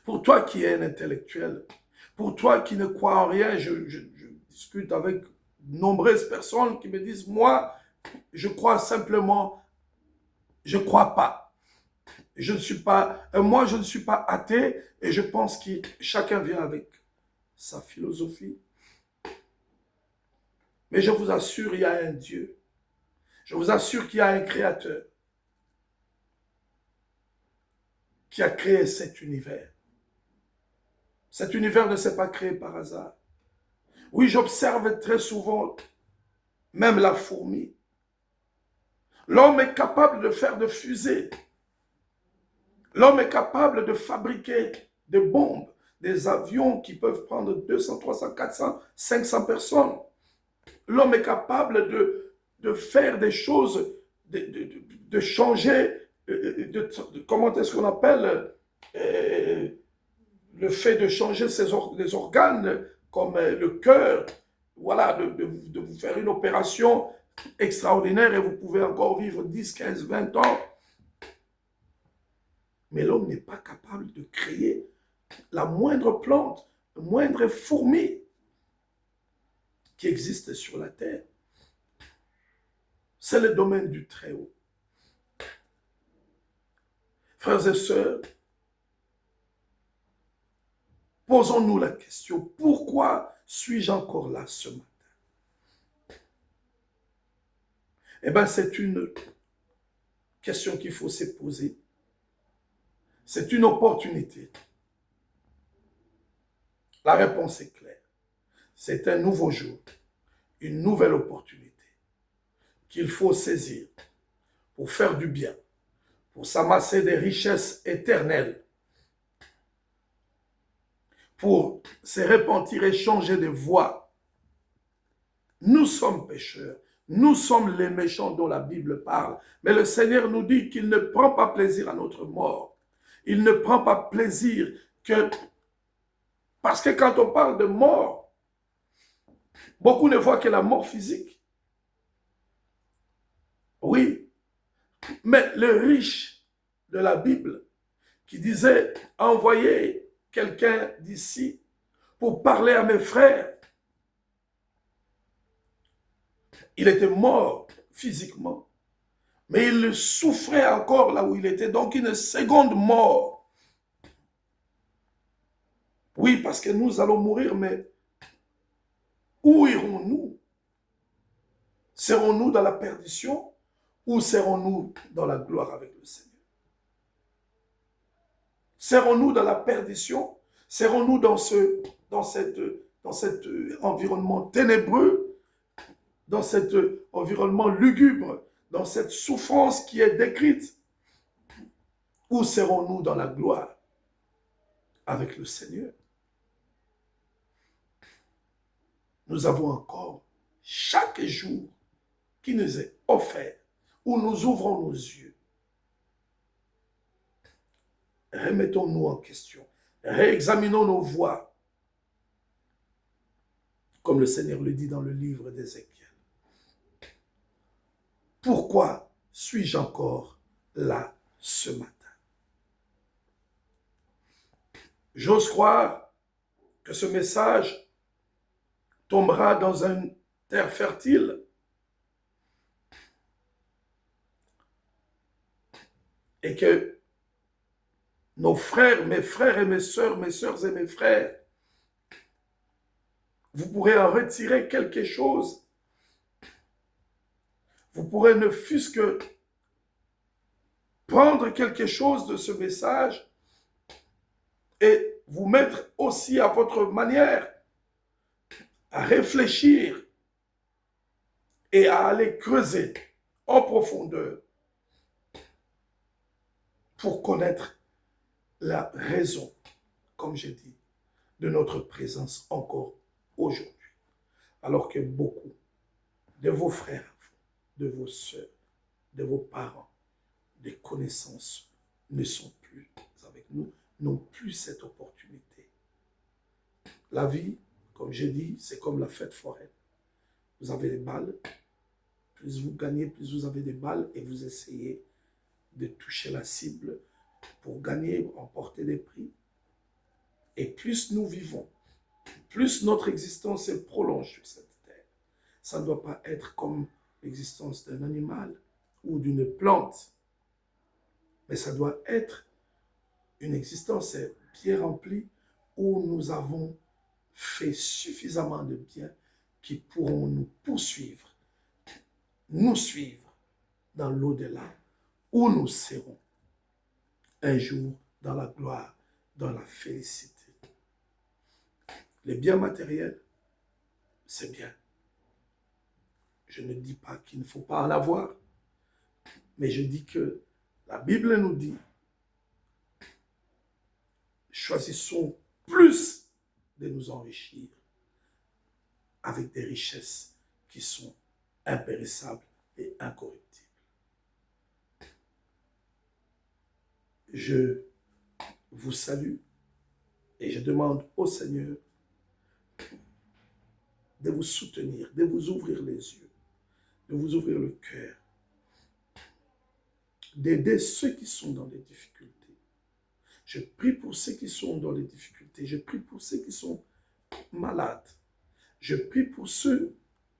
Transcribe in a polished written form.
Pour toi qui es un intellectuel, pour toi qui ne crois en rien, je discute avec de nombreuses personnes qui me disent, moi, je crois simplement, je ne crois pas. Je ne suis pas, moi, je ne suis pas athée et je pense que chacun vient avec sa philosophie. Mais je vous assure, il y a un Dieu. Je vous assure qu'il y a un créateur qui a créé cet univers. Cet univers ne s'est pas créé par hasard. Oui, j'observe très souvent, même la fourmi. L'homme est capable de faire des fusées. L'homme est capable de fabriquer des bombes, des avions qui peuvent prendre 200, 300, 400, 500 personnes. L'homme est capable de faire des choses, de changer, comment est-ce qu'on appelle le fait de changer les organes, comme le cœur, voilà, de vous faire une opération extraordinaire et vous pouvez encore vivre 10, 15, 20 ans. Mais l'homme n'est pas capable de créer la moindre plante, la moindre fourmi qui existe sur la terre. C'est le domaine du Très-Haut. Frères et sœurs, posons-nous la question, pourquoi suis-je encore là ce matin? Eh bien, c'est une question qu'il faut se poser. C'est une opportunité. La réponse est claire. C'est un nouveau jour, une nouvelle opportunité qu'il faut saisir pour faire du bien, pour s'amasser des richesses éternelles, pour se repentir et changer de voie. Nous sommes pécheurs, nous sommes les méchants dont la Bible parle, mais le Seigneur nous dit qu'il ne prend pas plaisir à notre mort. Il ne prend pas plaisir que... Parce que quand on parle de mort, beaucoup ne voient que la mort physique. Oui, mais le riche de la Bible qui disait « Envoyez quelqu'un d'ici pour parler à mes frères », il était mort physiquement, mais il souffrait encore là où il était, donc une seconde mort. Oui, parce que nous allons mourir, mais où irons-nous? Serons-nous dans la perdition ou serons-nous dans la gloire avec le Seigneur? Serons-nous dans la perdition? Serons-nous dans cet environnement ténébreux, dans cet environnement lugubre, dans cette souffrance qui est décrite? Ou serons-nous dans la gloire avec le Seigneur? Nous avons encore chaque jour qui nous est offert, où nous ouvrons nos yeux. Remettons-nous en question, réexaminons nos voies, comme le Seigneur le dit dans le livre d'Ézéchiel. Pourquoi suis-je encore là ce matin? J'ose croire que ce message tombera dans une terre fertile et que nos frères, mes frères et mes sœurs et mes frères, vous pourrez en retirer quelque chose. Vous pourrez ne fût-ce que prendre quelque chose de ce message et vous mettre aussi à votre manière à réfléchir et à aller creuser en profondeur pour connaître la raison, comme j'ai dit, de notre présence encore aujourd'hui. Alors que beaucoup de vos frères, de vos sœurs, de vos parents, des connaissances ne sont plus avec nous, n'ont plus cette opportunité. La vie, comme j'ai dit, c'est comme la fête foraine. Vous avez des balles, plus vous gagnez, plus vous avez des balles et vous essayez de toucher la cible pour gagner, remporter des prix. Et plus nous vivons, plus notre existence se prolonge sur cette terre. Ça ne doit pas être comme l'existence d'un animal ou d'une plante, mais ça doit être une existence bien remplie où nous avons fait suffisamment de bien qui pourront nous poursuivre, nous suivre dans l'au-delà, où nous serons un jour dans la gloire, dans la félicité. Les biens matériels, c'est bien. Je ne dis pas qu'il ne faut pas en avoir, mais je dis que la Bible nous dit, choisissons plus de nous enrichir avec des richesses qui sont impérissables et incorruptibles. Je vous salue et je demande au Seigneur de vous soutenir, de vous ouvrir les yeux, de vous ouvrir le cœur, d'aider ceux qui sont dans les difficultés. Je prie pour ceux qui sont dans les difficultés. Je prie pour ceux qui sont malades. Je prie pour ceux